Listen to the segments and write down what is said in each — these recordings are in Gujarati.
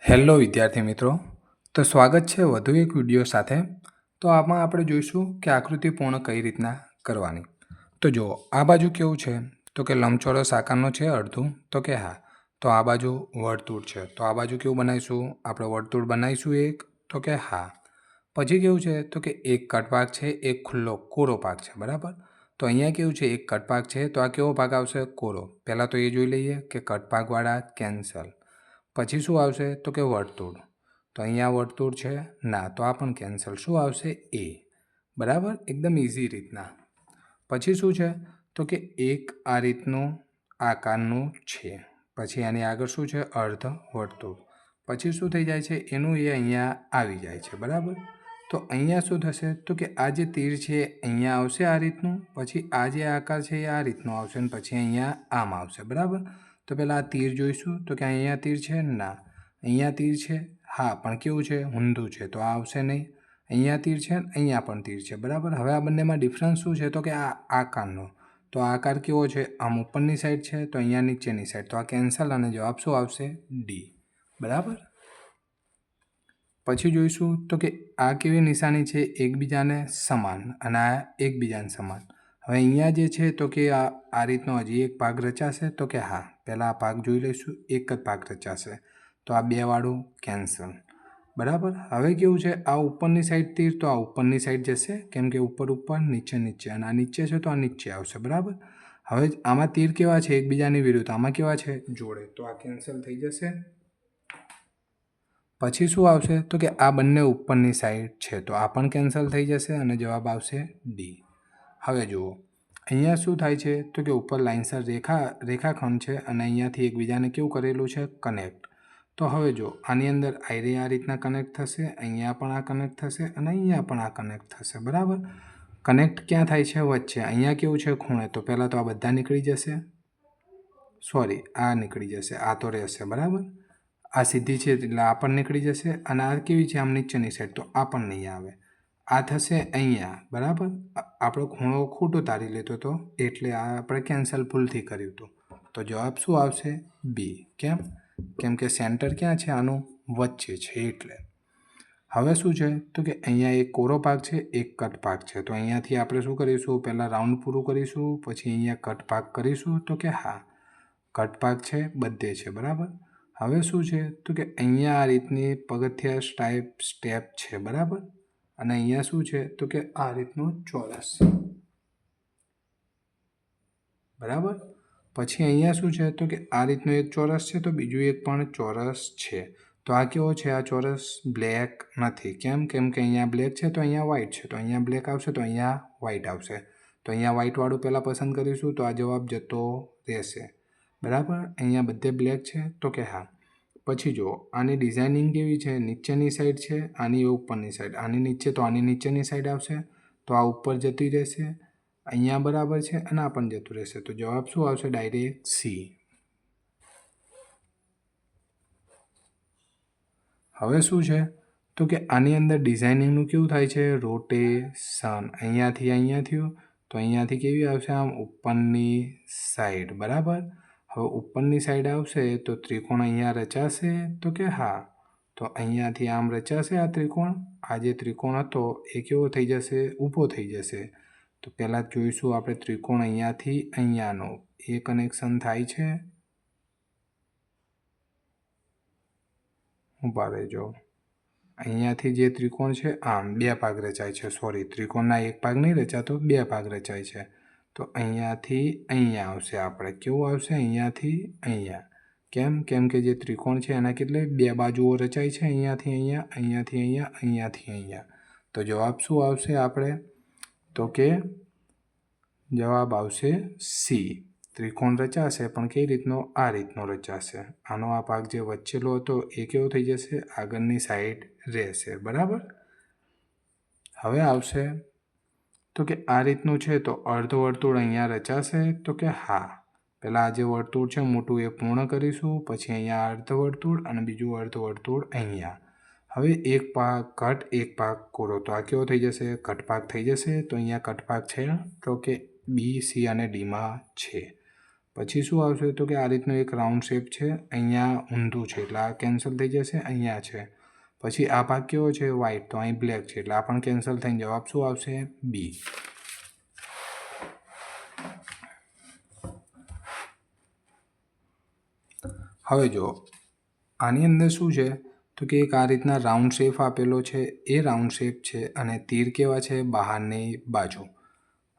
હેલો વિદ્યાર્થી મિત્રો, તો સ્વાગત છે વધુ એક વિડીયો સાથે। તો આમાં આપણે જોઈશું કે આકૃતિ પૂર્ણ કઈ રીતના કરવાની। તો જુઓ, આ બાજુ કેવું છે તો કે લંબચોરસ આકારનો છે અડધું, તો કે હા। તો આ બાજુ વર્તુળ છે, તો આ બાજુ કેવું બનાવીશું, આપણે વર્તુળ બનાવીશું એક, તો કે હા। પછી કેવું છે તો કે એક કટ ભાગ છે, એક ખુલ્લો કોરો ભાગ છે, બરાબર। તો અહીંયા કેવું છે, એક કટ ભાગ છે, તો આ કેવો ભાગ આવશે, કોરો। પહેલાં તો એ જોઈ લઈએ કે કટ ભાગવાળા કેન્સલ। પછી શું આવશે તો કે વર્તુળ, તો અહીંયા વર્તુળ છે ના, તો આ પણ કેન્સલ। શું આવશે, એ, બરાબર, એકદમ ઇઝી રીતના। પછી શું છે તો કે એક આ રીતનું આકારનું છે, પછી આની આગળ શું છે, અર્ધ વર્તુળ। પછી શું થઈ જાય છે, એનું એ અહીંયા આવી જાય છે, બરાબર। તો અહીંયા શું થશે તો કે આ જે તીર છે અહીંયા આવશે આ રીતનું, પછી આ જે આકાર છે એ આ રીતનું આવશે, અને પછી અહીંયા આમ આવશે, બરાબર। તો પહેલાં આ તીર જોઈશું, તો કે અહીંયા તીર છે ના, અહીંયા તીર છે હા, પણ કેવું છે, ઊંધું છે, તો આ આવશે નહીં। અહીંયા તીર છે, અહીંયા પણ તીર છે, બરાબર। હવે આ બંનેમાં ડિફરન્સ શું છે તો કે આ આકારનો, તો આ આકાર કેવો છે, આમ ઉપરની સાઈડ છે, તો અહીંયા નીચેની સાઈડ, તો આ કેન્સલ, અને જવાબ શું આવશે, ડી, બરાબર। પછી જોઈશું તો કે આ કેવી નિશાની છે, એકબીજાને સમાન, અને આ એકબીજાને સમાન। હવે અહીંયા જે છે તો કે આ રીતનો હજી એક ભાગ રચાશે, તો કે હા, પહેલાં આ ભાગ જોઈ લઈશું, એક જ ભાગ રચાશે, તો આ બેવાળું કેન્સલ, બરાબર। હવે કેવું છે, આ ઉપરની સાઈડ તીર, તો આ ઉપરની સાઈડ જશે, કેમ કે ઉપર ઉપર, નીચે નીચે, અને આ નીચે છે તો આ નીચે આવશે, બરાબર। હવે આમાં તીર કેવા છે, એકબીજાની વિરુદ્ધ, આમાં કેવા છે, જોડે, તો આ કેન્સલ થઈ જશે। પછી શું આવશે તો કે આ બંને ઉપરની સાઈડ છે, તો આ પણ કેન્સલ થઈ જશે, અને જવાબ આવશે ડી। હવે જુઓ, અહીંયા શું થાય છે તો કે ઉપર લાઇનસર રેખાખંડ છે, અને અહીંયાથી એકબીજાને કેવું કરેલું છે, કનેક્ટ। તો હવે જો આની અંદર આ રીતના કનેક્ટ થશે, અહીંયા પણ આ કનેક્ટ થશે, અને અહીંયા પણ આ કનેક્ટ થશે, બરાબર। કનેક્ટ ક્યાં થાય છે, વચ્ચે, અહીંયા કેવું છે, ખૂણે, તો પહેલાં તો આ બધા નીકળી જશે, સોરી, આ નીકળી જશે, આ તો રહેશે, બરાબર। આ સીધી છે એટલે આ પણ નીકળી જશે, અને આ કેવી છે, આમ નીચેની સાઈડ, તો આ પણ નહીં આવે, આ થશે અહીંયા, બરાબર। આપણો ખૂણો ખોટો તારી લેતો હતો, એટલે આ આપણે કેન્સલ ભૂલથી કર્યું હતું, તો જવાબ શું આવશે, બી। કેમ કે સેન્ટર ક્યાં છે, આનું વચ્ચે છે, એટલે। હવે શું છે તો કે અહીંયા એક કોરો ભાગ છે, એક કટ ભાગ છે, તો અહીંયાથી આપણે શું કરીશું, પહેલાં રાઉન્ડ પૂરું કરીશું, પછી અહીંયા કટ ભાગ કરીશું, તો કે હા, કટ ભાગ છે બધે છે, બરાબર। હવે શું છે તો કે અહીંયા આ રીતની પગથિયા સ્ટેપ છે, બરાબર, અને અહીંયા શું છે તો કે આ રીતનું ચોરસ, બરાબર। પછી અહીંયા શું છે તો કે આ રીતનું એક ચોરસ છે, તો બીજું એક પણ ચોરસ છે। તો આ કેવો છે, આ ચોરસ બ્લેક નથી, કેમ કે અહીંયા બ્લેક છે, તો અહીંયા વ્હાઇટ છે, તો અહીંયા બ્લેક આવશે, તો અહીંયા વ્હાઇટ આવશે, તો અહીંયા વ્હાઇટવાળું પહેલાં પસંદ કરીશું, તો આ જવાબ જતો રહેશે, બરાબર। અહીંયા બધે બ્લેક છે, તો કે હા। પછી જુઓ, આની ડિઝાઇનિંગ કેવી છે, નીચેની સાઈડ છે, આની ઉપરની સાઈડ, આની નીચે, તો આની નીચેની સાઈડ આવશે, તો આ ઉપર જતી રહેશે, અહીંયા બરાબર છે, અને આ પણ જતું રહેશે, તો જવાબ શું આવશે, ડાયરેક્ટ સી। હવે શું છે તો કે આની અંદર ડિઝાઇનિંગનું કેવું થાય છે, રોટેશન, અહીંયાથી અહીંયા થયું, તો અહીંયાથી કેવી આવશે, આમ ઉપરની સાઈડ, બરાબર। હવે ઉપરની સાઈડ આવશે તો ત્રિકોણ અહીંયા રચાશે, તો કે હા, તો અહીંયાથી આમ રચાશે આ ત્રિકોણ, આ જે ત્રિકોણ હતો એ કેવો થઈ જશે, ઊભો થઈ જશે। તો પહેલાં જોઈશું આપણે ત્રિકોણ અહીંયાથી અહીંયાનો એ કનેક્શન થાય છે, ઊભા રહેજો, અહીંયાથી જે ત્રિકોણ છે આમ બે ભાગ રચાય છે, સોરી, ત્રિકોણના એક ભાગ નહીં રચાતો, બે ભાગ રચાય છે, તો અહીંયાથી અહીંયા આવશે, આપણે કેવું આવશે, અહીંયાથી અહીંયા, કેમ કે જે ત્રિકોણ છે એના કેટલે બે બાજુઓ રચાય છે, અહીંયાથી અહીંયા, અહીંયાથી અહીંયા, અહીંયાથી અહીંયા, તો જવાબ શું આવશે, આપણે તો કે જવાબ આવશે સી। ત્રિકોણ રચાશે, પણ કઈ રીતનો, આ રીતનો રચાશે, આનો આ ભાગ જે વચ્ચેલો હતો એ કેવો થઈ જશે, આગળની સાઈડ રહેશે, બરાબર। હવે આવશે તો કે આ રીતનું છે, તો અર્ધવર્તુળ અહીંયા રચાશે, તો કે હા, પહેલાં આ જે વર્તુળ છે મોટું એ પૂર્ણ કરીશું, પછી અહીંયા અર્ધવર્તુળ, અને બીજું અર્ધવર્તુળ અહીંયા। હવે એક ભાગ ઘટ, એક ભાગ કોરો, તો આ કેવો થઈ જશે, ઘટ ભાગ થઈ જશે, તો અહીંયા ઘટ ભાગ છે, તો કે બી, સી અને ડીમાં છે, પછી શું આવશે તો કે આ રીતનો એક રાઉન્ડ શેપ છે, અહીંયા ઊંધું છે એટલે આ કેન્સલ થઈ જશે, અહીંયા છે. પછી આ ભાગ કેવો છે વ્હાઇટ, તો અહીં બ્લેક છે એટલે આ પણ કેન્સલ થઈને જવાબ શું આવશે બી. હવે જો આની અંદર શું છે તો કે એક આ રીતના રાઉન્ડ શેપ આપેલો છે, એ રાઉન્ડ શેપ છે અને તીર કેવા છે બહારની બાજુ.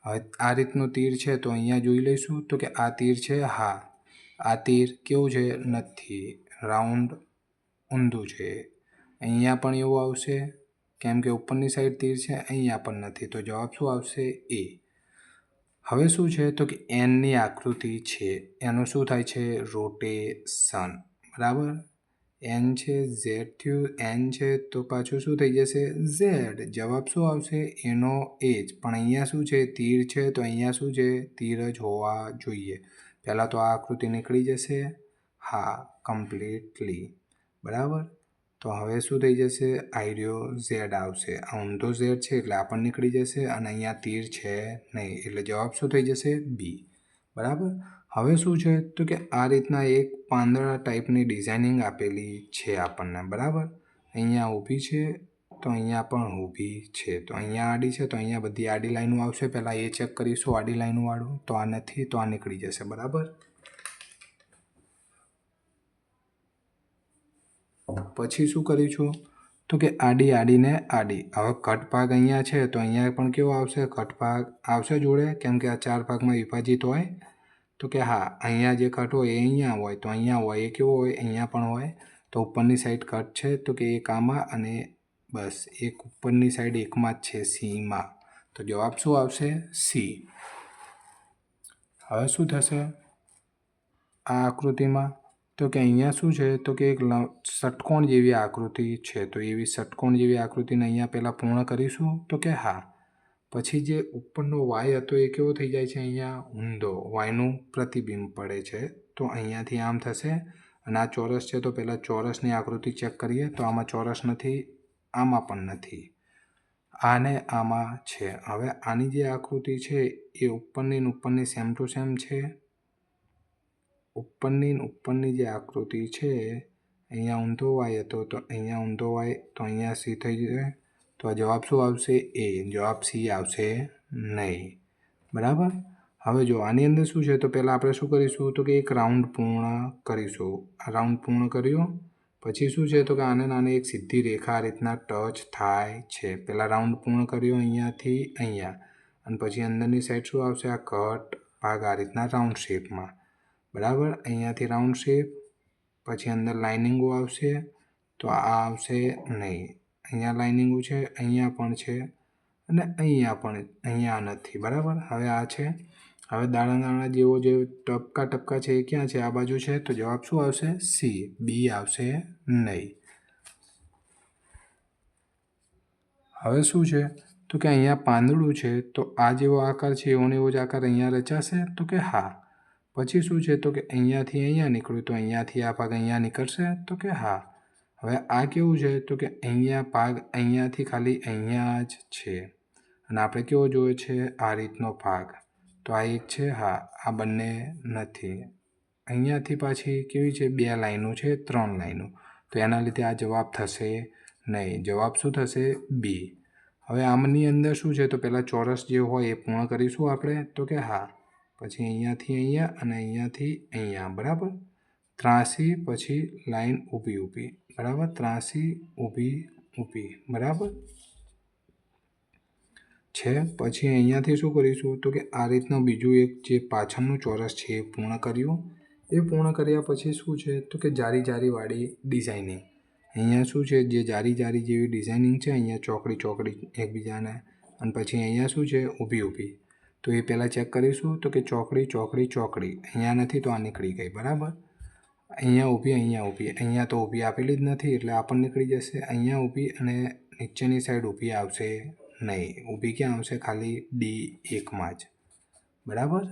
હવે આ રીતનું તીર છે તો અહીંયા જોઈ લઈશું તો કે આ તીર છે, હા આ તીર કેવું છે નથી, રાઉન્ડ ઊંધું છે. અહીંયા પણ એવું આવશે કેમ કે ઉપરની સાઈડ તીર છે, અહીંયા પણ નથી, તો જવાબ શું આવશે એ. હવે શું છે તો કે એનની આકૃતિ છે, એનું શું થાય છે રોટેશન, બરાબર. એન છે ઝેડ થયું, એન છે તો પાછું શું થઈ જશે ઝેડ. જવાબ શું આવશે એનો એ જ. પણ અહીંયા શું છે તીર છે તો અહીંયા શું છે તીર જ હોવા જોઈએ. પહેલાં તો આ આકૃતિ નીકળી જશે, હા કમ્પ્લીટલી, બરાબર. તો હવે શું થઈ જશે આઈડિયો ઝેડ આવશે, આ ઊંધો ઝેડ છે એટલે આ પણ નીકળી જશે અને અહીંયા તીર છે નહીં એટલે જવાબ શું થઈ જશે બી, બરાબર. હવે શું છે તો કે આ રીતના એક પાંદડા ટાઈપની ડિઝાઇનિંગ આપેલી છે આપણને, બરાબર. અહીંયા ઊભી છે તો અહીંયા પણ ઊભી છે, તો અહીંયા આડી છે તો અહીંયા બધી આડી લાઈનો આવશે. પહેલાં એ ચેક કરીશું આડી લાઈનોવાળું, તો આ નથી તો આ નીકળી જશે, બરાબર. પછી શું કરીશું તો કે આડી આડીને આડી. હવે કટ ભાગ અહીંયા છે તો અહીંયા પણ કેવો આવશે કટ ભાગ આવશે જોડે, કેમ કે આ 4 ભાગમાં વિભાજિત હોય. તો કે હા અહીંયા જે કટ હોય એ અહીંયા હોય તો અહીંયા હોય, એ કેવો હોય અહીંયા પણ હોય. તો ઉપરની સાઈડ કટ છે તો કે એક આમાં અને બસ એક ઉપરની સાઈડ એકમાં જ છે સીમાં, તો જવાબ શું આવશે સી. હવે શું થશે આ આકૃતિમાં તો કે અહીંયા શું છે તો કે એક ષટકોણ જેવી આકૃતિ છે, તો એવી ષટકોણ જેવી આકૃતિને અહીંયા પહેલાં પૂર્ણ કરીશું તો કે હા. પછી જે ઉપરનો વાય હતો એ કેવો થઈ જાય છે અહીંયા ઊંધો, વાયનું પ્રતિબિંબ પડે છે તો અહીંયાથી આમ થશે. અને આ ચોરસ છે તો પહેલાં ચોરસની આકૃતિ ચેક કરીએ તો આમાં ચોરસ નથી, આમાં પણ નથી, આને આમાં છે. હવે આની જે આકૃતિ છે એ ઉપરની સેમ ટુ સેમ છે. ઉપરની જે આકૃતિ છે અહીંયા ઊંધો વાય હતો તો અહીંયા ઊંધો વાય, તો અહીંયા સી થઈ જાય, તો જવાબ શું આવશે એ. જવાબ સી આવશે નહીં, બરાબર. હવે જો આની અંદર શું છે તો પહેલાં આપણે શું કરીશું તો કે એક રાઉન્ડ પૂર્ણ કરીશું. આ રાઉન્ડ પૂર્ણ કર્યો પછી શું છે તો કે આને નાને એક સીધી રેખા આ રીતના ટચ થાય છે. પહેલાં રાઉન્ડ પૂર્ણ કર્યો અહીંયાથી અહીંયા, અને પછી અંદરની સાઈડ શું આવશે આ કટ ભાગ આ રીતના રાઉન્ડ શેપમાં, બરાબર. અહીંયાથી રાઉન્ડ શેપ, પછી અંદર લાઇનિંગો આવશે તો આ આવશે નહીં. અહીંયા લાઇનિંગો છે, અહીંયા પણ છે અને અહીંયા પણ, અહીંયા નથી, બરાબર. હવે આ છે, હવે દાણા દાણા જેવો જે ટપકા ટપકા છે એ ક્યાં છે આ બાજુ છે, તો જવાબ શું આવશે સી, બી આવશે નહીં. હવે શું છે તો કે અહીંયા પાંદડું છે તો આ જેવો આકાર છે એવો ને એવો જ આકાર અહીંયા રચાશે, તો કે હા. પછી શું છે તો કે અહીંયાથી અહીંયા નીકળ્યું તો અહીંયાથી આ ભાગ અહીંયા નીકળશે, તો કે હા. હવે આ કેવું છે તો કે અહીંયા ભાગ અહીંયાથી ખાલી અહીંયા જ છે અને આપણે કેવો જોઈએ છે આ રીતનો ભાગ, તો આ એક છે, હા આ બંને નથી. અહીંયાથી પાછી કેવી છે 2 લાઈનો છે 3 લાઈનો, તો એના લીધે આ જવાબ થશે નહીં. જવાબ શું થશે બી. હવે આમની અંદર શું છે તો પહેલાં ચોરસ જે હોય એ પૂર્ણ કરીશું આપણે, તો કે હા. પછી અહીંયાથી અહીંયા અને અહીંયાથી અહીંયા, બરાબર. ત્રાસી પછી લાઈન ઊભી ઊભી, બરાબર. ત્રાસી ઊભી ઊભી, બરાબર છે. પછી અહીંયાથી શું કરીશું તો કે આ રીતનું બીજું એક જે પાછળનું ચોરસ છે એ પૂર્ણ કર્યું. એ પૂર્ણ કર્યા પછી શું છે તો કે જારી જારીવાળી ડિઝાઇનિંગ. અહીંયા શું છે જે જારી જારી જેવી ડિઝાઇનિંગ છે, અહીંયા ચોકડી ચોકડી એકબીજાને, અને પછી અહીંયા શું છે ઊભી ઊભી. તો એ પહેલાં ચેક કરીશું તો કે ચોકડી ચોકડી ચોકડી, અહીંયા નથી તો આ નીકળી ગઈ, બરાબર. અહીંયા ઊભી, અહીંયા તો ઊભી આપેલી જ નથી એટલે આ પણ નીકળી જશે. અહીંયા ઊભી અને નીચેની સાઈડ ઊભી આવશે નહીં, ઊભી ક્યાં આવશે ખાલી D1માં જ, બરાબર.